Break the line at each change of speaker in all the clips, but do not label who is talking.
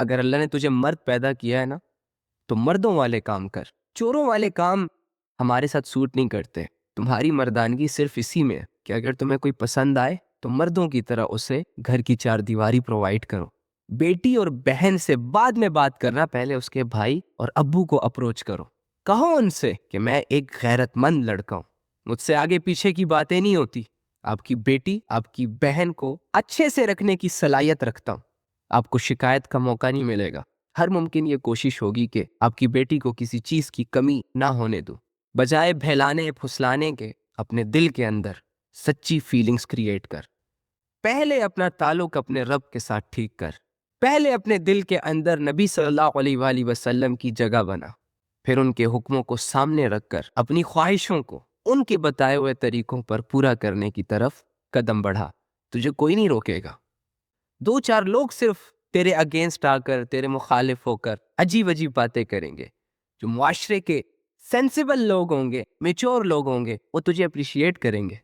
اگر اللہ نے تجھے مرد پیدا کیا ہے نا تو مردوں والے کام کر، چوروں والے کام ہمارے ساتھ سوٹ نہیں کرتے۔ تمہاری مردانگی صرف اسی میں ہے کہ اگر تمہیں کوئی پسند آئے تو مردوں کی طرح اسے گھر کی چار دیواری پرووائڈ کرو۔ بیٹی اور بہن سے بعد میں بات کرنا، پہلے اس کے بھائی اور ابو کو اپروچ کرو، کہو ان سے کہ میں ایک غیرت مند لڑکا ہوں، مجھ سے آگے پیچھے کی باتیں نہیں ہوتی، آپ کی بیٹی آپ کی بہن کو اچھے سے رکھنے کی صلاحیت رکھتا ہوں، آپ کو شکایت کا موقع نہیں ملے گا، ہر ممکن یہ کوشش ہوگی کہ آپ کی بیٹی کو کسی چیز کی کمی نہ ہونے دو، بجائے بہلانے پھسلانے کے اپنے دل کے اندر سچی فیلنگز کریٹ کر، پہلے اپنا تعلق اپنے رب کے ساتھ ٹھیک کر، پہلے اپنے دل کے اندر نبی صلی اللہ علیہ وآلہ وسلم کی جگہ بنا، پھر ان کے حکموں کو سامنے رکھ کر اپنی خواہشوں کو ان کے بتائے ہوئے طریقوں پر پورا کرنے کی طرف قدم بڑھا، تجھے کوئی نہیں روکے گا۔ دو چار لوگ صرف تیرے اگینسٹ آ کر، تیرے مخالف ہو کر عجیب عجیب باتیں کریں گے، جو معاشرے کے سینسیبل لوگ ہوں گے، میچور لوگ ہوں گے، وہ تجھے اپریشیٹ کریں گے۔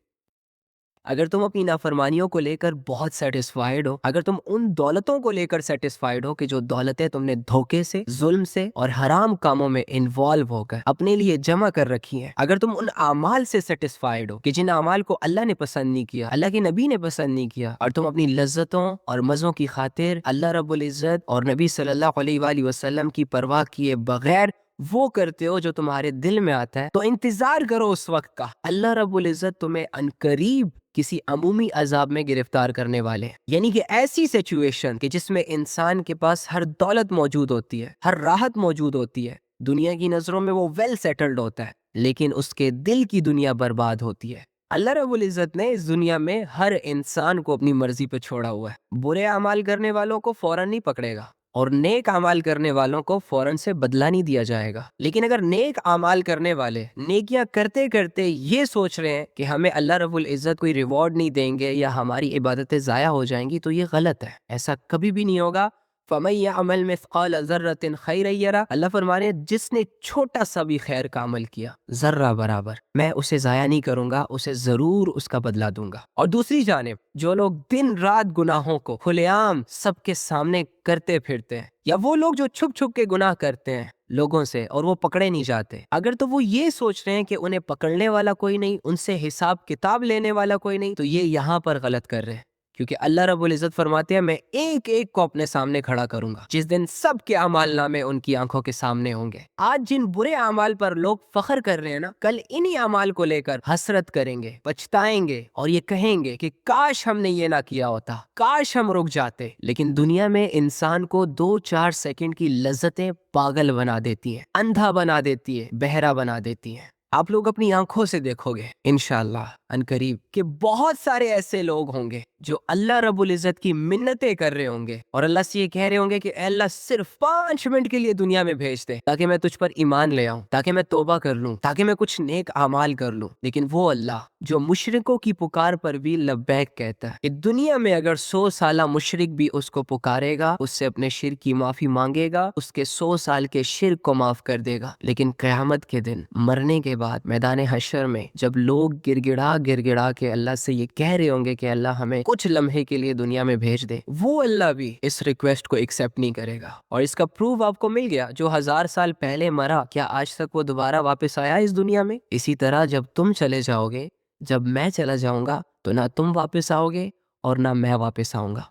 اگر تم اپنی نافرمانیوں کو لے کر بہت سیٹسفائیڈ ہو، اگر تم ان دولتوں کو لے کر سیٹسفائیڈ ہو کہ جو دولتیں تم نے دھوکے سے، ظلم سے اور حرام کاموں میں انوالو ہو کر اپنے لیے جمع کر رکھی ہیں، اگر تم ان اعمال سے سیٹسفائیڈ ہو کہ جن اعمال کو اللہ نے پسند نہیں کیا، اللہ کے نبی نے پسند نہیں کیا، اور تم اپنی لذتوں اور مزوں کی خاطر اللہ رب العزت اور نبی صلی اللہ علیہ وآلہ وسلم کی پرواہ کیے بغیر وہ کرتے ہو جو تمہارے دل میں آتا ہے، تو انتظار کرو اس وقت کا، اللہ رب العزت تمہیں عنقریب کسی عمومی عذاب میں گرفتار کرنے والے ہیں، یعنی کہ ایسی سچویشن کہ جس میں انسان کے پاس ہر دولت موجود ہوتی ہے، ہر راحت موجود ہوتی ہے، دنیا کی نظروں میں وہ ویل سیٹلڈ ہوتا ہے، لیکن اس کے دل کی دنیا برباد ہوتی ہے۔ اللہ رب العزت نے اس دنیا میں ہر انسان کو اپنی مرضی پہ چھوڑا ہوا ہے، برے اعمال کرنے والوں کو فوراً نہیں پکڑے گا، اور نیک اعمال کرنے والوں کو فوراً سے بدلہ نہیں دیا جائے گا، لیکن اگر نیک اعمال کرنے والے نیکیاں کرتے کرتے یہ سوچ رہے ہیں کہ ہمیں اللہ رب العزت کوئی ریوارڈ نہیں دیں گے یا ہماری عبادتیں ضائع ہو جائیں گی، تو یہ غلط ہے، ایسا کبھی بھی نہیں ہوگا۔ فَمَن يَعْمَلْ مِثْقَالَ ذَرَّةٍ خَيْرًا يَرَهُ، اللہ فرما رہے ہیں جس نے چھوٹا سا بھی خیر کا عمل کیا، ذرہ برابر، میں اسے ضائع نہیں کروں گا، اسے ضرور اس کا بدلہ دوں گا۔ اور دوسری جانب جو لوگ دن رات گناہوں کو کھلے عام سب کے سامنے کرتے پھرتے ہیں، یا وہ لوگ جو چھپ چھپ کے گناہ کرتے ہیں لوگوں سے اور وہ پکڑے نہیں جاتے، اگر تو وہ یہ سوچ رہے ہیں کہ انہیں پکڑنے والا کوئی نہیں، ان سے حساب کتاب لینے والا کوئی نہیں، تو یہ یہاں پر غلط کر رہے ہیں، کیونکہ اللہ رب العزت فرماتے ہیں میں ایک ایک کو اپنے سامنے کھڑا کروں گا، جس دن سب کے اعمال نامے ان کی آنکھوں کے سامنے ہوں گے۔ آج جن برے اعمال پر لوگ فخر کر رہے ہیں نا، کل انہی اعمال کو لے کر حسرت کریں گے، پچھتائیں گے، اور یہ کہیں گے کہ کاش ہم نے یہ نہ کیا ہوتا، کاش ہم رک جاتے۔ لیکن دنیا میں انسان کو 2-4 سیکنڈ کی لذتیں پاگل بنا دیتی ہیں، اندھا بنا دیتی ہے، بہرا بنا دیتی ہیں۔ آپ لوگ اپنی آنکھوں سے دیکھو گے انشاءاللہ عنقریب کہ بہت سارے ایسے لوگ ہوں گے جو اللہ رب العزت کی منتیں کر رہے ہوں گے اور اللہ سے یہ کہہ رہے ہوں گے کہ اے اللہ صرف 5 منٹ کے لیے دنیا میں بھیج دے تاکہ میں تجھ پر ایمان لے آؤں، تاکہ میں توبہ کر لوں، تاکہ میں کچھ نیک اعمال کر لوں۔ لیکن وہ اللہ جو مشرکوں کی پکار پر بھی لبیک کہتا ہے کہ دنیا میں اگر 100 سالہ مشرک بھی اس کو پکارے گا، اس سے اپنے شرک کی معافی مانگے گا، اس کے 100 سال کے شرک کو معاف کر دے گا، لیکن قیامت کے دن مرنے کے بعد میدان حشر میں جب لوگ گڑ گڑا کے اللہ سے یہ کہہ رہے ہوں گے کہ اللہ ہمیں کچھ لمحے کے لیے دنیا میں بھیج دے، وہ اللہ بھی اس ریکویسٹ کو ایکسیپٹ نہیں کرے گا۔ اور اس کا پروف آپ کو مل گیا، جو 1000 سال پہلے مرا کیا آج تک وہ دوبارہ واپس آیا اس دنیا میں؟ اسی طرح جب تم چلے جاؤ گے، جب میں چلا جاؤں گا، تو نہ تم واپس آؤ گے اور نہ میں واپس آؤں گا۔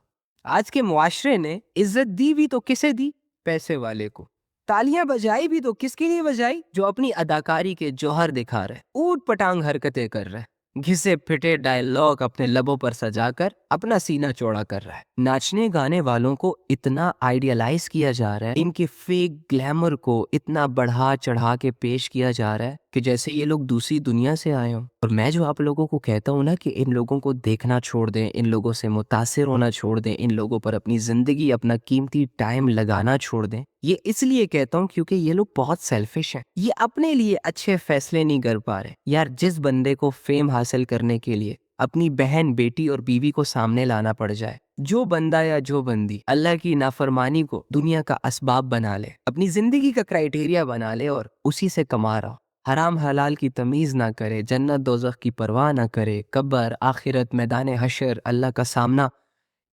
آج کے معاشرے نے عزت دی بھی تو کسے دی؟ پیسے والے کو۔ تالیاں بجائی بھی تو کس کے لیے بجائی؟ جو اپنی اداکاری کے جوہر دکھا رہے، اوٹ پٹانگ حرکتیں کر رہے، گھسے پھٹے ڈائلاگ اپنے لبوں پر سجا کر اپنا سینہ چوڑا کر رہا ہے۔ ناچنے گانے والوں کو اتنا آئیڈیالائز کیا جا رہا ہے، ان کے فیک گلیمر کو اتنا بڑھا چڑھا کے پیش کیا جا رہا ہے کہ جیسے یہ لوگ دوسری دنیا سے آئے ہوں۔ اور میں جو آپ لوگوں کو کہتا ہوں نا کہ ان لوگوں کو دیکھنا چھوڑ دیں، ان لوگوں سے متاثر ہونا چھوڑ دیں، ان لوگوں پر اپنی زندگی، اپنا قیمتی ٹائم لگانا چھوڑ دیں، یہ اس لیے کہتا ہوں کیونکہ یہ لوگ بہت سیلفش ہیں، یہ اپنے لیے اچھے فیصلے نہیں کر پا رہے۔ یار جس بندے کو فیم حاصل کرنے کے لیے اپنی بہن، بیٹی اور بیوی کو سامنے لانا پڑ جائے، جو بندہ یا جو بندی اللہ کی نافرمانی کو دنیا کا اسباب بنا لے، اپنی زندگی کا کرائیٹیریا بنا لے اور اسی سے کما رہا، حرام حلال کی تمیز نہ کرے، جنت دوزخ کی پرواہ نہ کرے، قبر، آخرت، میدان حشر، اللہ کا سامنا،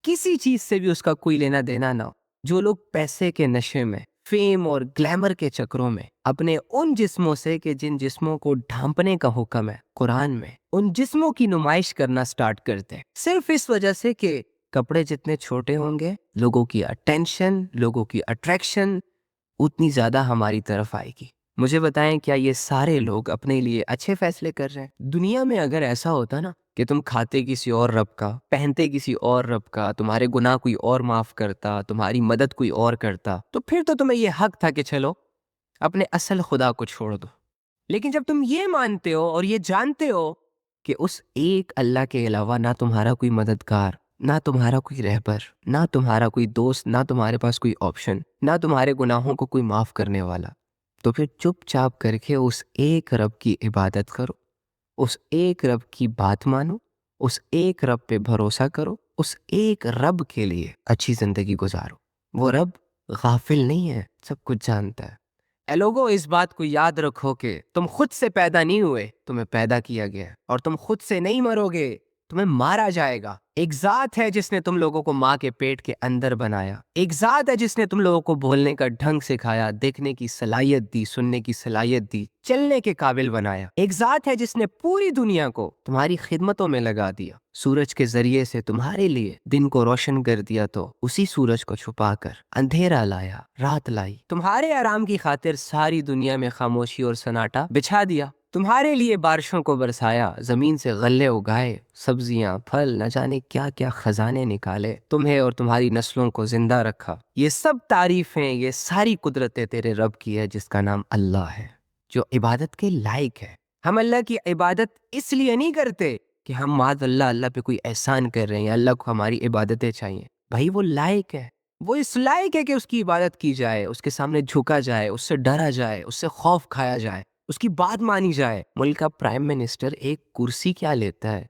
کسی چیز سے بھی اس کا کوئی لینا دینا نہ ہو، جو لوگ پیسے کے نشے میں، فیم اور گلیمر کے چکروں میں اپنے ان جسموں سے کہ جن جسموں کو ڈھانپنے کا حکم ہے قرآن میں، ان جسموں کی نمائش کرنا سٹارٹ کرتے ہیں صرف اس وجہ سے کہ کپڑے جتنے چھوٹے ہوں گے، لوگوں کی اٹینشن، لوگوں کی اٹریکشن اتنی زیادہ ہماری طرف آئے گی۔ مجھے بتائیں، کیا یہ سارے لوگ اپنے لیے اچھے فیصلے کر رہے ہیں؟ دنیا میں اگر ایسا ہوتا نا کہ تم کھاتے کسی اور رب کا، پہنتے کسی اور رب کا، تمہارے گناہ کوئی اور معاف کرتا، تمہاری مدد کوئی اور کرتا، تو پھر تو تمہیں یہ حق تھا کہ چلو اپنے اصل خدا کو چھوڑ دو۔ لیکن جب تم یہ مانتے ہو اور یہ جانتے ہو کہ اس ایک اللہ کے علاوہ نہ تمہارا کوئی مددگار، نہ تمہارا کوئی رہبر، نہ تمہارا کوئی دوست، نہ تمہارے پاس کوئی آپشن، نہ تمہارے گناہوں کو کوئی معاف کرنے والا، تو پھر چپ چاپ کر کے اس ایک رب کی عبادت کرو، اس ایک رب کی بات مانو، اس ایک رب پہ بھروسہ کرو، اس ایک رب کے لیے اچھی زندگی گزارو۔ وہ رب غافل نہیں ہے، سب کچھ جانتا ہے۔ اے لوگو، اس بات کو یاد رکھو کہ تم خود سے پیدا نہیں ہوئے، تمہیں پیدا کیا گیا ہے، اور تم خود سے نہیں مرو گے، تمہیں مارا جائے گا۔ ایک ذات ہے جس نے تم لوگوں کو ماں کے پیٹ کے اندر بنایا، ایک ذات ہے جس نے تم لوگوں کو بولنے کا ڈھنگ سکھایا، دیکھنے کی صلاحیت دی، سننے کی صلاحیت دی، چلنے کے قابل بنایا، ایک ذات ہے جس نے پوری دنیا کو تمہاری خدمتوں میں لگا دیا، سورج کے ذریعے سے تمہارے لیے دن کو روشن کر دیا، تو اسی سورج کو چھپا کر اندھیرا لایا، رات لائی، تمہارے آرام کی خاطر ساری دنیا میں خاموشی اور سناٹا بچھا دیا، تمہارے لیے بارشوں کو برسایا، زمین سے غلے اگائے، سبزیاں، پھل، نہ جانے کیا کیا خزانے نکالے، تمہیں اور تمہاری نسلوں کو زندہ رکھا۔ یہ سب تعریفیں، یہ ساری قدرتیں تیرے رب کی ہے جس کا نام اللہ ہے، جو عبادت کے لائق ہے۔ ہم اللہ کی عبادت اس لیے نہیں کرتے کہ ہم معاذ اللہ پہ کوئی احسان کر رہے ہیں یا اللہ کو ہماری عبادتیں چاہیے۔ بھائی وہ لائق ہے، وہ اس لائق ہے کہ اس کی عبادت کی جائے، اس کے سامنے جھکا جائے، اس سے ڈرا جائے، اس سے خوف کھایا جائے، اس کی بات مانی جائے۔ ملک کا پرائم منسٹر ایک کرسی کیا لیتا ہے،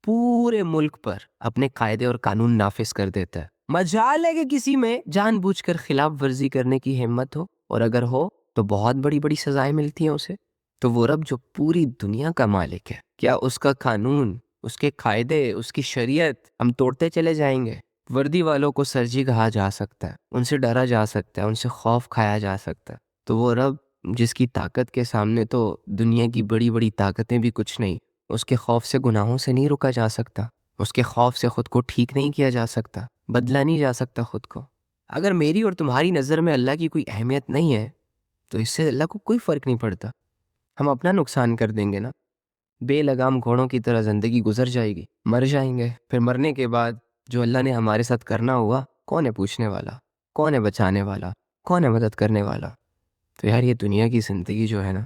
پورے ملک پر اپنے قاعدے اور قانون نافذ کر دیتا ہے۔ مجال ہے کہ کسی میں جان بوجھ کر خلاف ورزی کرنے کی ہمت ہو، اور اگر ہو تو بہت بڑی بڑی سزائیں ملتی ہیں اسے۔ تو وہ رب جو پوری دنیا کا مالک ہے، کیا اس کا قانون، اس کے قاعدے، اس کی شریعت ہم توڑتے چلے جائیں گے؟ وردی والوں کو سرجی کہا جا سکتا ہے، ان سے ڈرا جا سکتا ہے، ان سے خوف کھایا جا سکتا ہے، تو وہ رب جس کی طاقت کے سامنے تو دنیا کی بڑی بڑی طاقتیں بھی کچھ نہیں، اس کے خوف سے گناہوں سے نہیں رکا جا سکتا، اس کے خوف سے خود کو ٹھیک نہیں کیا جا سکتا، بدلا نہیں جا سکتا خود کو۔ اگر میری اور تمہاری نظر میں اللہ کی کوئی اہمیت نہیں ہے تو اس سے اللہ کو کوئی فرق نہیں پڑتا، ہم اپنا نقصان کر دیں گے نا۔ بے لگام گھوڑوں کی طرح زندگی گزر جائے گی، مر جائیں گے، پھر مرنے کے بعد جو اللہ نے ہمارے ساتھ کرنا ہوا، کون ہے پوچھنے والا، کون ہے بچانے والا، کون ہے مدد کرنے والا؟ تو یار یہ دنیا کی زندگی جو ہے نا،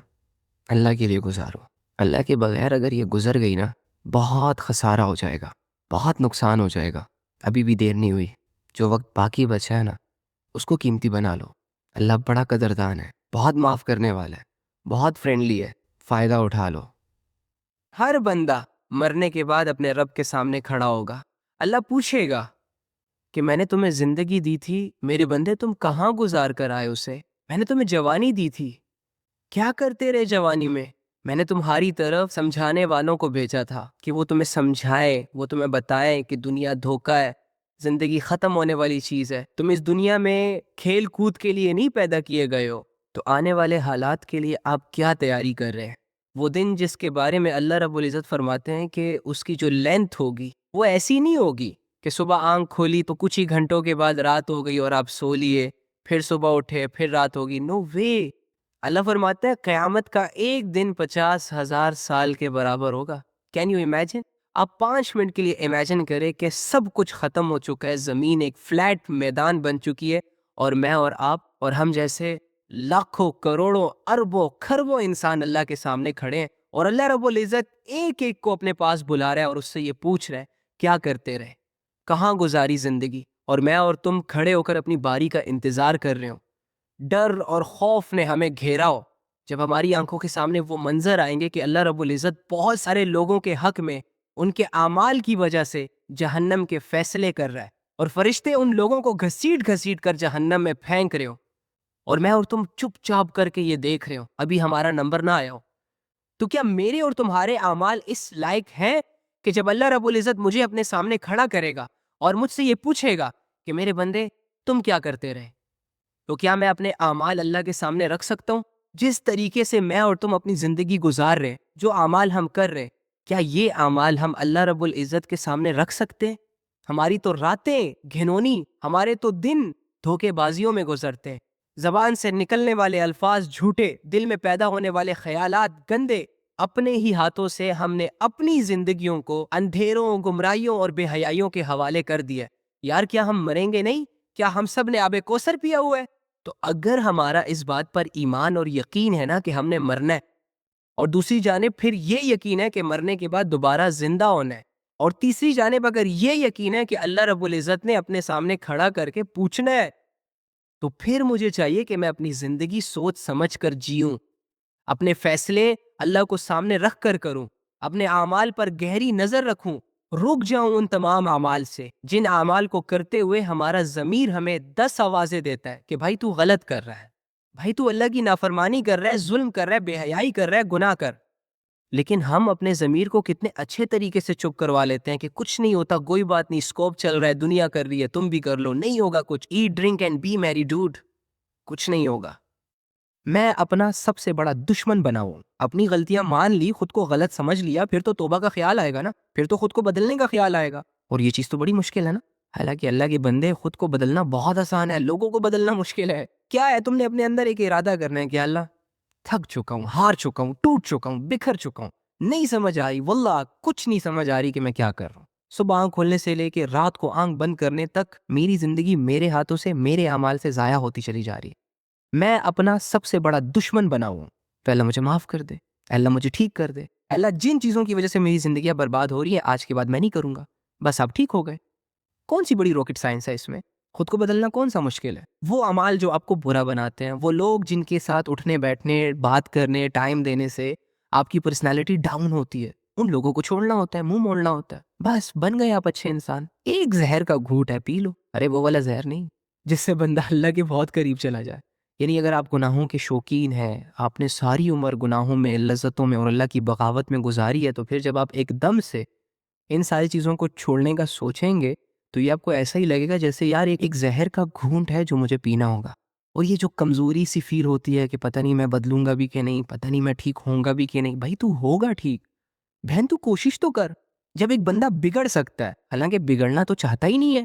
اللہ کے لیے گزارو۔ اللہ کے بغیر اگر یہ گزر گئی نا، بہت خسارہ ہو جائے گا، بہت نقصان ہو جائے گا۔ ابھی بھی دیر نہیں ہوئی، جو وقت باقی بچا ہے نا اس کو قیمتی بنا لو۔ اللہ بڑا قدردان ہے، بہت معاف کرنے والا ہے، بہت فرینڈلی ہے، فائدہ اٹھا لو۔ ہر بندہ مرنے کے بعد اپنے رب کے سامنے کھڑا ہوگا، اللہ پوچھے گا کہ میں نے تمہیں زندگی دی تھی میرے بندے، تم کہاں گزار کر آئے اسے؟ میں نے تمہیں جوانی دی تھی، کیا کرتے رہے جوانی میں نے تمہاری طرف سمجھانے والوں کو بھیجا تھا کہ وہ تمہیں سمجھائیں، وہ تمہیں بتائیں کہ دنیا دھوکہ ہے، زندگی ختم ہونے والی چیز ہے، تم اس دنیا میں کھیل کود کے لیے نہیں پیدا کیے گئے ہو، تو آنے والے حالات کے لیے آپ کیا تیاری کر رہے ہیں؟ وہ دن جس کے بارے میں اللہ رب العزت فرماتے ہیں کہ اس کی جو لینتھ ہوگی وہ ایسی نہیں ہوگی کہ صبح آنکھ کھولی تو کچھ ہی گھنٹوں کے بعد رات ہو گئی اور آپ سو لیے، پھر صبح اٹھے پھر رات ہوگی۔ نو وے، اللہ فرماتا ہے قیامت کا ایک دن 50,000 سال کے برابر ہوگا۔ Can you imagine? آپ 5 منٹ کے لیے امیجن کریں کہ سب کچھ ختم ہو چکا ہے، زمین ایک فلیٹ میدان بن چکی ہے، اور میں اور آپ اور ہم جیسے لاکھوں کروڑوں اربوں کھربوں انسان اللہ کے سامنے کھڑے ہیں، اور اللہ رب العزت ایک ایک کو اپنے پاس بلا رہا ہے اور اس سے یہ پوچھ رہا ہے کیا کرتے رہے، کہاں گزاری زندگی؟ اور میں اور تم کھڑے ہو کر اپنی باری کا انتظار کر رہے ہو، ڈر اور خوف نے ہمیں گھیرا ہو، جب ہماری آنکھوں کے سامنے وہ منظر آئیں گے کہ اللہ رب العزت بہت سارے لوگوں کے حق میں ان کے اعمال کی وجہ سے جہنم کے فیصلے کر رہا ہے، اور فرشتے ان لوگوں کو گھسیٹ گھسیٹ کر جہنم میں پھینک رہے ہو، اور میں اور تم چپ چاپ کر کے یہ دیکھ رہے ہو، ابھی ہمارا نمبر نہ آیا ہو۔ تو کیا میرے اور تمہارے اعمال اس لائق ہیں کہ جب اللہ رب العزت مجھے اپنے سامنے کھڑا کرے گا اور مجھ سے یہ پوچھے گا کہ میرے بندے تم کیا کرتے رہے؟ تو کیا میں اپنے اعمال اللہ کے سامنے رکھ سکتا ہوں؟ جس طریقے سے میں اور تم اپنی زندگی گزار رہے، جو اعمال ہم کر رہے، کیا یہ اعمال ہم اللہ رب العزت کے سامنے رکھ سکتے؟ ہماری تو راتیں گھنونی، ہمارے تو دن دھوکے بازیوں میں گزرتے، زبان سے نکلنے والے الفاظ جھوٹے، دل میں پیدا ہونے والے خیالات گندے، اپنے ہی ہاتھوں سے ہم نے اپنی زندگیوں کو اندھیروں، گمراہیوں اور بے حیائیوں کے حوالے کر دیا۔ یار کیا ہم مریں گے نہیں؟ کیا ہم سب نے آب کوثر پیا ہوا ہے؟ تو اگر ہمارا اس بات پر ایمان اور یقین ہے نا کہ ہم نے مرنا ہے، اور دوسری جانب پھر یہ یقین ہے کہ مرنے کے بعد دوبارہ زندہ ہونا ہے، اور تیسری جانب اگر یہ یقین ہے کہ اللہ رب العزت نے اپنے سامنے کھڑا کر کے پوچھنا ہے، تو پھر مجھے چاہیے کہ میں اپنی زندگی سوچ سمجھ کر جیوں، اپنے فیصلے اللہ کو سامنے رکھ کر کروں، اپنے اعمال پر گہری نظر رکھوں، رک جاؤں ان تمام اعمال سے جن اعمال کو کرتے ہوئے ہمارا ضمیر ہمیں 10 آوازیں دیتا ہے کہ بھائی تو غلط کر رہا ہے، بھائی تو اللہ کی نافرمانی کر رہا ہے، ظلم کر رہا ہے، بے حیائی کر رہا ہے، گناہ کر۔ لیکن ہم اپنے ضمیر کو کتنے اچھے طریقے سے چپ کروا لیتے ہیں کہ کچھ نہیں ہوتا، کوئی بات نہیں، اسکوپ چل رہا ہے، دنیا کر رہی ہے، تم بھی کر لو، نہیں ہوگا کچھ، ایٹ ڈرنک اینڈ بی میری ڈوڈ، کچھ نہیں ہوگا۔ میں اپنا سب سے بڑا دشمن بنا ہوں، اپنی غلطیاں مان لی، خود کو غلط سمجھ لیا، پھر تو توبہ کا خیال آئے گا نا، پھر تو خود کو بدلنے کا خیال آئے گا، اور یہ چیز تو بڑی مشکل ہے نا۔ حالانکہ اللہ کے بندے، خود کو بدلنا بہت آسان ہے، لوگوں کو بدلنا مشکل ہے۔ کیا ہے، تم نے اپنے اندر ایک ارادہ کرنا ہے کہ اللہ تھک چکا ہوں، ہار چکا ہوں، ٹوٹ چکا ہوں، بکھر چکا ہوں، نہیں سمجھ آئی، واللہ کچھ نہیں سمجھ آ رہی کہ میں کیا کر رہا ہوں۔ صبح آنکھ کھولنے سے لے کے رات کو آنکھ بند کرنے تک میری زندگی میرے ہاتھوں سے، میرے اعمال سے ضائع ہوتی چلی جا رہی ہے، میں اپنا سب سے بڑا دشمن بنا ہوں۔ تو اللہ مجھے معاف کر دے، اللہ مجھے ٹھیک کر دے، اللہ جن چیزوں کی وجہ سے میری زندگیاں برباد ہو رہی ہے آج کے بعد میں نہیں کروں گا، بس آپ ٹھیک ہو گئے۔ کون سی بڑی راکٹ سائنس ہے اس میں؟ خود کو بدلنا کون سا مشکل ہے؟ وہ اعمال جو آپ کو برا بناتے ہیں، وہ لوگ جن کے ساتھ اٹھنے بیٹھنے، بات کرنے، ٹائم دینے سے آپ کی پرسنالٹی ڈاؤن ہوتی ہے، ان لوگوں کو چھوڑنا ہوتا ہے، منہ موڑنا ہوتا ہے، بس بن گئے آپ اچھے انسان۔ ایک زہر کا گھونٹ ہے، پی لو، ارے وہ والا زہر نہیں جس سے بندہ اللہ کے بہت قریب چلا جائے۔ یعنی اگر آپ گناہوں کے شوقین ہیں، آپ نے ساری عمر گناہوں میں، لذتوں میں اور اللہ کی بغاوت میں گزاری ہے، تو پھر جب آپ ایک دم سے ان ساری چیزوں کو چھوڑنے کا سوچیں گے تو یہ آپ کو ایسا ہی لگے گا جیسے یار ایک زہر کا گھونٹ ہے جو مجھے پینا ہوگا۔ اور یہ جو کمزوری سی فیل ہوتی ہے کہ پتہ نہیں میں بدلوں گا بھی کہ نہیں، پتہ نہیں میں ٹھیک ہوں گا بھی کہ نہیں، بھائی تو ہوگا ٹھیک، بہن تو کوشش تو کر۔ جب ایک بندہ بگڑ سکتا ہے، حالانکہ بگڑنا تو چاہتا ہی نہیں ہے،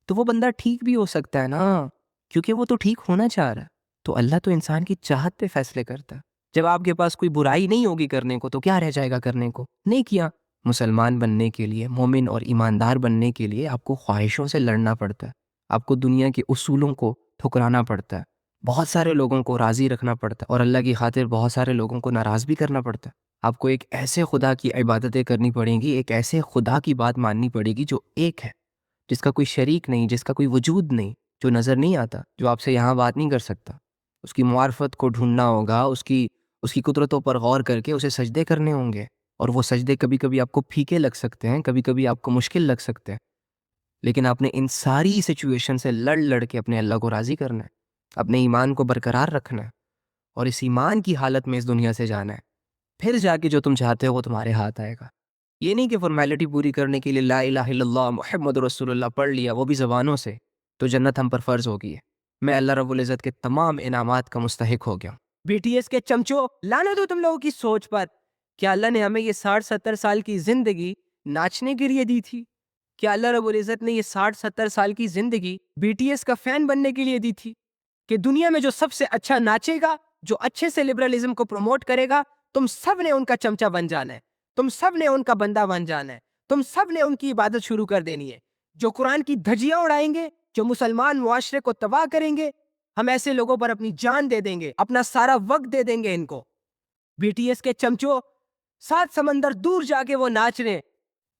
تو وہ بندہ ٹھیک بھی ہو سکتا ہے نا، کیونکہ وہ تو ٹھیک ہونا چاہ رہا ہے۔ تو اللہ تو انسان کی چاہت پہ فیصلے کرتا ہے۔ جب آپ کے پاس کوئی برائی نہیں ہوگی کرنے کو تو کیا رہ جائے گا کرنے کو؟ نہیں کیا۔ مسلمان بننے کے لیے، مومن اور ایماندار بننے کے لیے آپ کو خواہشوں سے لڑنا پڑتا ہے، آپ کو دنیا کے اصولوں کو ٹھکرانا پڑتا ہے، بہت سارے لوگوں کو راضی رکھنا پڑتا ہے، اور اللہ کی خاطر بہت سارے لوگوں کو ناراض بھی کرنا پڑتا ہے۔ آپ کو ایک ایسے خدا کی عبادتیں کرنی پڑیں گی، ایک ایسے خدا کی بات ماننی پڑے گی جو ایک ہے، جس کا کوئی شریک نہیں، جس کا کوئی وجود نہیں، جو نظر نہیں آتا، جو آپ سے یہاں بات نہیں کر سکتا۔ اس کی معرفت کو ڈھونڈنا ہوگا، اس کی قدرتوں پر غور کر کے اسے سجدے کرنے ہوں گے، اور وہ سجدے کبھی کبھی آپ کو پھیکے لگ سکتے ہیں، کبھی کبھی آپ کو مشکل لگ سکتے ہیں، لیکن آپ نے ان ساری سچویشن سے لڑ کے اپنے اللہ کو راضی کرنا ہے، اپنے ایمان کو برقرار رکھنا ہے، اور اس ایمان کی حالت میں اس دنیا سے جانا ہے۔ پھر جا کے جو تم چاہتے ہو وہ تمہارے ہاتھ آئے گا۔ یہ نہیں کہ فارمیلٹی پوری کرنے کے لیے لا الہ الا اللہ محمد رسول اللہ پڑھ لیا، وہ بھی زبانوں سے، تو جنت ہم پر فرض ہوگی ہے۔ میں اللہ رب العزت کے تمام انعامات کا مستحق ہو گیا ہوں۔ بی ٹی ایس کے چمچوں، لعنت ہو تم لوگوں کی سوچ پر۔ کیا اللہ نے ہمیں یہ 60-70 سال کی زندگی ناچنے کے لیے دی تھی؟ کیا اللہ رب العزت نے یہ 60-70 سال کی زندگی بی ٹی ایس کا فین بننے کے لیے دی تھی کہ دنیا میں جو سب سے اچھا ناچے گا، جو اچھے سے لبرلزم کو پروموٹ کرے گا، تم سب نے ان کا چمچہ بن جانا ہے، تم سب نے ان کا بندہ بن جانا ہے، تم سب نے ان کی عبادت شروع کر دینی ہے؟ جو قرآن کی دھجیاں اڑائیں گے، جو مسلمان معاشرے کو تباہ کریں گے، ہم ایسے لوگوں پر اپنی جان دے دیں گے، اپنا سارا وقت دے دیں گے ان کو۔ بی ٹی ایس کے چمچوں، 7 سمندر دور جا کے وہ ناچ رہے ہیں،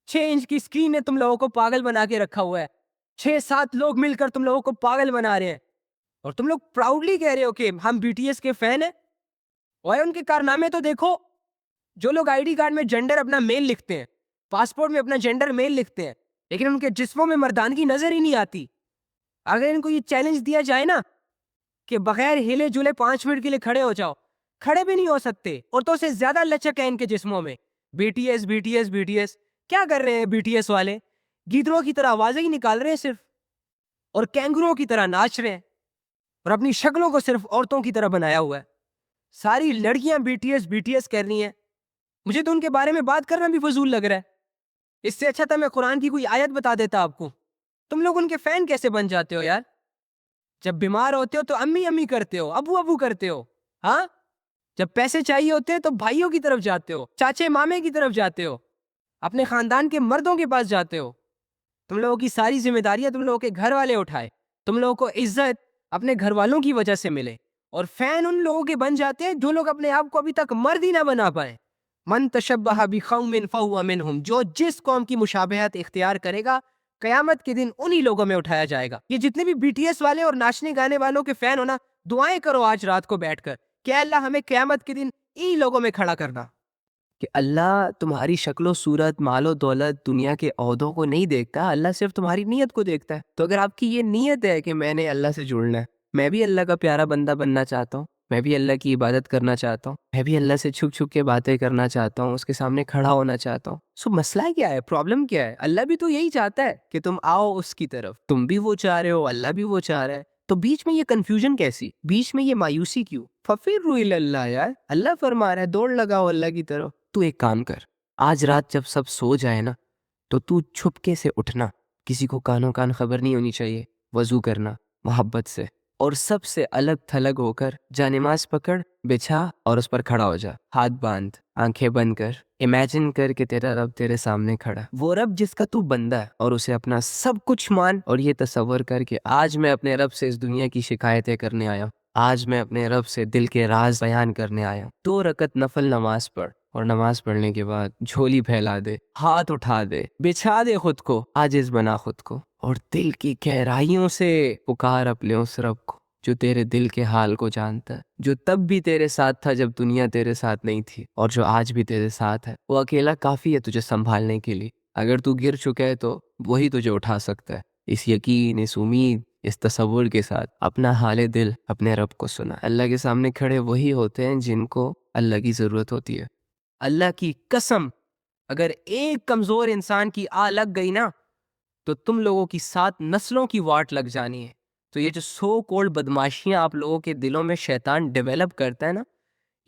6 انچ کی اسکرین نے تم لوگوں کو پاگل بنا کے رکھا ہوا ہے، 6-7 لوگ مل کر تم لوگوں کو پاگل بنا رہے ہیں، اور تم لوگ پراؤڈلی کہہ رہے ہو کہ ہم بی ٹی ایس کے فین ہیں۔ اور ان کے کارنامے تو دیکھو، جو لوگ آئی ڈی کارڈ میں جینڈر اپنا میل لکھتے ہیں، پاسپورٹ میں اپنا جینڈر میل لکھتے ہیں، لیکن ان کے جسموں میں مردانگی نظر ہی نہیں آتی۔ اگر ان کو یہ چیلنج دیا جائے نا کہ بغیر ہلے جلے 5 منٹ کے لیے کھڑے ہو جاؤ، کھڑے بھی نہیں ہو سکتے، عورتوں سے زیادہ لچک ہے ان کے جسموں میں۔ B T S, B T S, B T S, کیا کر رہے ہیں بی ٹی ایس والے؟ گیدڑوں کی طرح آوازیں ہی نکال رہے ہیں صرف۔ اور کینگرو کی طرح ناچ رہے ہیں اور اپنی شکلوں کو صرف عورتوں کی طرح بنایا ہوا ہے. ساری لڑکیاں بی ٹی ایس کر رہی ہیں. مجھے تو ان کے بارے میں بات کرنا بھی فضول لگ رہا ہے. اس سے اچھا تھا میں قرآن کی کوئی آیت بتا دیتا آپ کو. تم لوگ ان کے فین کیسے بن جاتے ہو یار؟ جب بیمار ہوتے ہو تو امی امی کرتے ہو, ابو ابو کرتے ہو. ہاں, جب پیسے چاہیے ہوتے ہیں تو بھائیوں کی طرف جاتے ہو, چاچے مامے کی طرف جاتے ہو, اپنے خاندان کے مردوں کے پاس جاتے ہو. تم لوگوں کی ساری ذمہ داریاں تم لوگوں کے گھر والے اٹھائے. تم لوگوں کو عزت اپنے گھر والوں کی وجہ سے ملے, اور فین ان لوگوں کے بن جاتے ہیں جو لوگ اپنے آپ کو ابھی تک مرد ہی نہ بنا پائے. من تشبہ بقوم فہو منہم, جو جس قوم کی مشابہت اختیار کرے گا قیامت کے دن انہی لوگوں میں اٹھایا جائے گا. یہ جتنے بھی بی ٹی ایس والے اور ناچنے گانے والوں کے فین ہونا, دعائیں کرو آج رات کو بیٹھ کر کہ اللہ ہمیں قیامت کے دن انہی لوگوں میں کھڑا کرنا. کہ اللہ تمہاری شکل و صورت, مال و دولت, دنیا کے عہدوں کو نہیں دیکھتا, اللہ صرف تمہاری نیت کو دیکھتا ہے. تو اگر آپ کی یہ نیت ہے کہ میں نے اللہ سے جڑنا ہے, میں بھی اللہ کا پیارا بندہ بننا چاہتا ہوں, میں بھی اللہ کی عبادت کرنا چاہتا ہوں, میں بھی اللہ سے چھپ چھپ کے باتیں کرنا چاہتا ہوں, اس کے سامنے کھڑا ہونا چاہتا ہوں, سو مسئلہ کیا ہے, پرابلم کیا ہے؟ اللہ بھی تو یہی چاہتا ہے کہ تم آؤ اس کی طرف. تم بھی وہ چاہ رہے ہو, اللہ بھی وہ چاہ رہا ہے, تو بیچ میں یہ کنفیوژن کیسی, بیچ میں یہ مایوسی کیوں؟ ففروا الی اللہ, یار اللہ فرما رہا ہے دوڑ لگاؤ اللہ کی طرف. تو ایک کام کر, آج رات جب سب سو جائے نا تو چھپکے سے اٹھنا, کسی کو کانوں کان خبر نہیں ہونی چاہیے, وضو کرنا محبت سے, اور سب سے الگ تھلگ ہو کر جا نماز پکڑ, بچھا اور اس پر کھڑا ہو جا, ہاتھ باندھ, آنکھیں بند کر, امیجن کر کہ تیرا رب تیرے سامنے کھڑا, وہ رب جس کا تو بندہ ہے, اور اسے اپنا سب کچھ مان, اور یہ تصور کر کہ آج میں اپنے رب سے اس دنیا کی شکایتیں کرنے آیا ہوں, آج میں اپنے رب سے دل کے راز بیان کرنے آیا ہوں. 2 رکعت نفل نماز پڑھ, اور نماز پڑھنے کے بعد جھولی پھیلا دے, ہاتھ اٹھا دے, بچھا دے خود کو, عاجز بنا خود کو, اور دل کی گہرائیوں سے پکار اپنے اس رب کو جو تیرے دل کے حال کو جانتا ہے, جو تب بھی تیرے ساتھ تھا جب دنیا تیرے ساتھ نہیں تھی, اور جو آج بھی تیرے ساتھ ہے. وہ اکیلا کافی ہے تجھے سنبھالنے کے لیے. اگر تو گر چکا ہے تو وہی تجھے اٹھا سکتا ہے. اس یقین, اس امید, اس تصور کے ساتھ اپنا حال دل اپنے رب کو سنا. اللہ کے سامنے کھڑے وہی ہوتے ہیں جن کو اللہ کی ضرورت ہوتی ہے. اللہ کی قسم, اگر ایک کمزور انسان کی آ لگ گئی نا تو تم لوگوں کی 7 نسلوں کی واٹ لگ جانی ہے. تو یہ جو سو کولڈ بدماشیاں آپ لوگوں کے دلوں میں شیطان ڈیولپ کرتا ہے نا,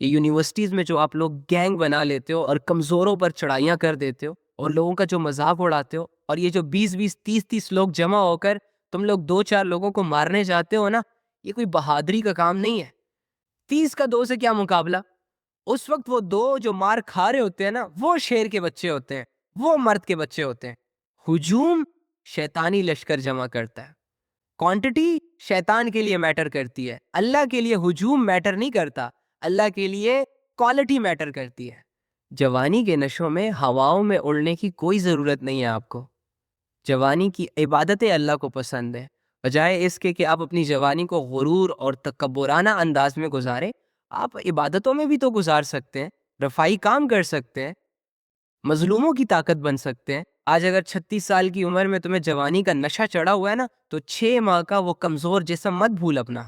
یہ یونیورسٹیز میں جو آپ لوگ گینگ بنا لیتے ہو اور کمزوروں پر چڑھائیاں کر دیتے ہو اور لوگوں کا جو مذاق اڑاتے ہو, اور یہ جو 20 30 لوگ جمع ہو کر تم لوگ 2 4 لوگوں کو مارنے جاتے ہو نا, یہ کوئی بہادری کا کام نہیں ہے. 30 کا 2 سے کیا مقابلہ؟ اس وقت وہ 2 جو مار کھا رہے ہوتے ہیں نا, وہ شیر کے بچے ہوتے ہیں, وہ مرد کے بچے ہوتے ہیں. ہجوم شیطانی لشکر جمع کرتا ہے, کوانٹٹی شیطان کے لیے میٹر کرتی ہے, اللہ کے لیے ہجوم میٹر نہیں کرتا, اللہ کے لیے کوالٹی میٹر کرتی ہے. جوانی کے نشوں میں ہواؤں میں اڑنے کی کوئی ضرورت نہیں ہے آپ کو. جوانی کی عبادتیں اللہ کو پسند ہیں, بجائے اس کے کہ آپ اپنی جوانی کو غرور اور تکبرانہ انداز میں گزاریں. آپ عبادتوں میں بھی تو گزار سکتے ہیں, رفائی کام کر سکتے ہیں, مظلوموں کی طاقت بن سکتے ہیں. آج اگر 36 سال کی عمر میں تمہیں جوانی کا نشہ چڑھا ہوا ہے نا, تو 6 ماہ کا وہ کمزور جسم مت بھول اپنا,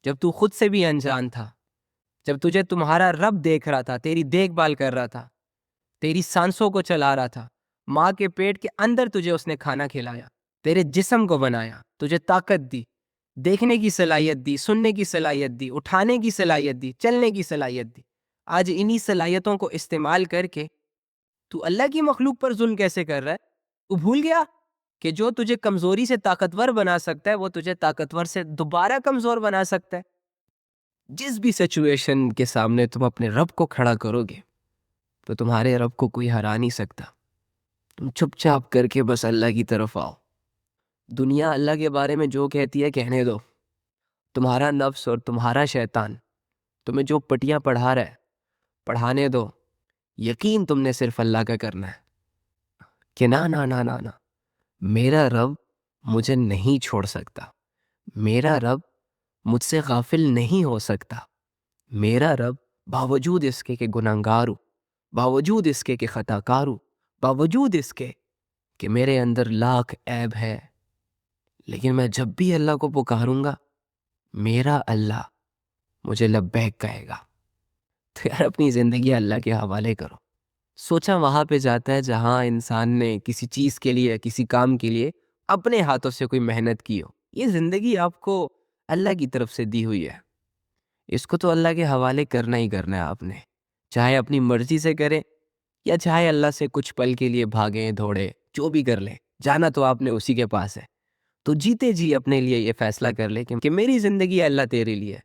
جب تو خود سے بھی انجان تھا, جب تجھے تمہارا رب دیکھ رہا تھا, تیری دیکھ بھال کر رہا تھا, تیری سانسوں کو چلا رہا تھا, ماں کے پیٹ کے اندر تجھے اس نے کھانا کھلایا, تیرے جسم کو بنایا, تجھے طاقت دی, دیکھنے کی صلاحیت دی, سننے کی صلاحیت دی, اٹھانے کی صلاحیت دی, چلنے کی صلاحیت دی. آج انہی صلاحیتوں کو استعمال کر کے تو اللہ کی مخلوق پر ظلم کیسے کر رہا ہے؟ تو بھول گیا کہ جو تجھے کمزوری سے طاقتور بنا سکتا ہے وہ تجھے طاقتور سے دوبارہ کمزور بنا سکتا ہے. جس بھی سچویشن کے سامنے تم اپنے رب کو کھڑا کرو گے تو تمہارے رب کو کوئی ہرا نہیں سکتا. تم چپ چاپ کر کے بس اللہ کی طرف آؤ. دنیا اللہ کے بارے میں جو کہتی ہے کہنے دو. تمہارا نفس اور تمہارا شیطان تمہیں جو پٹیاں پڑھا رہا ہے پڑھانے دو. یقین تم نے صرف اللہ کا کرنا ہے کہ نا نا نا نا نا, میرا رب مجھے نہیں چھوڑ سکتا, میرا رب مجھ سے غافل نہیں ہو سکتا, میرا رب باوجود اس کے کہ گناہگار ہوں, باوجود اس کے کہ خطا کار ہوں, باوجود اس کے کہ میرے اندر لاکھ عیب ہے, لیکن میں جب بھی اللہ کو پکاروں گا میرا اللہ مجھے لبیک کہے گا. تو یار اپنی زندگی اللہ کے حوالے کرو. سوچا وہاں پہ جاتا ہے جہاں انسان نے کسی چیز کے لیے, کسی کام کے لیے اپنے ہاتھوں سے کوئی محنت کی ہو, یہ زندگی آپ کو اللہ کی طرف سے دی ہوئی ہے، اس کو تو اللہ کے حوالے کرنا ہی کرنا ہے آپ نے، چاہے اپنی مرضی سے کریں یا چاہے اللہ سے کچھ پل کے لیے بھاگیں دوڑے، جو بھی کر لیں، جانا تو آپ نے اسی کے پاس ہے۔ تو جیتے جی اپنے لیے یہ فیصلہ کر لے کہ میری زندگی اللہ تیرے لیے،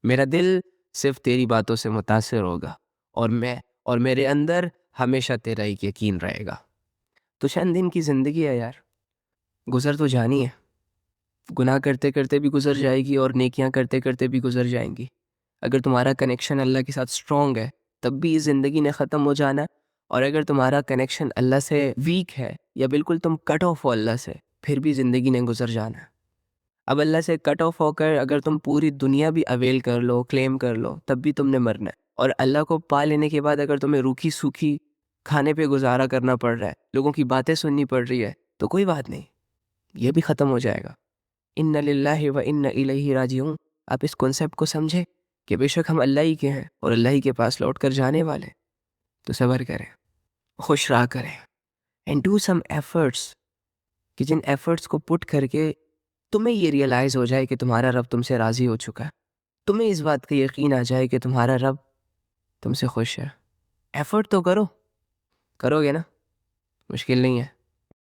میرا دل صرف تیری باتوں سے متاثر ہوگا اور میرے اندر ہمیشہ تیرا ایک یقین رہے گا۔ تو چند دن کی زندگی ہے یار، گزر تو جانی ہے، گناہ کرتے کرتے بھی گزر جائے گی اور نیکیاں کرتے کرتے بھی گزر جائیں گی۔ اگر تمہارا کنیکشن اللہ کے ساتھ اسٹرانگ ہے تب بھی اس زندگی نے ختم ہو جانا ہے، اور اگر تمہارا کنیکشن اللہ سے ویک ہے یا بالکل تم کٹ آف ہو اللہ سے، پھر بھی زندگی نے گزر جانا ہے۔ اب اللہ سے کٹ آف ہو کر اگر تم پوری دنیا بھی اویل کر لو، کلیم کر لو، تب بھی تم نے مرنا ہے، اور اللہ کو پا لینے کے بعد اگر تمہیں روکھی سوکھی کھانے پہ گزارا کرنا پڑ رہا ہے، لوگوں کی باتیں سننی پڑ رہی ہے، تو کوئی بات نہیں، یہ بھی ختم ہو جائے گا۔ ان للہ و ان الیہ راجعون۔ آپ اس کنسیپٹ کو سمجھے کہ بے شک ہم اللہ ہی کے ہیں اور اللہ ہی کے پاس لوٹ کر جانے والے، تو صبر کریں، خوش رہا کریں، اینڈ ڈو سم ایفرٹس، کہ جن ایفرٹس کو پٹ کر کے تمہیں یہ ریئلائز ہو جائے کہ تمہارا رب تم سے راضی ہو چکا ہے، تمہیں اس بات کا یقین آ جائے کہ تمہارا رب تم سے خوش ہے۔ ایفرٹ تو کرو گے نا، مشکل نہیں ہے۔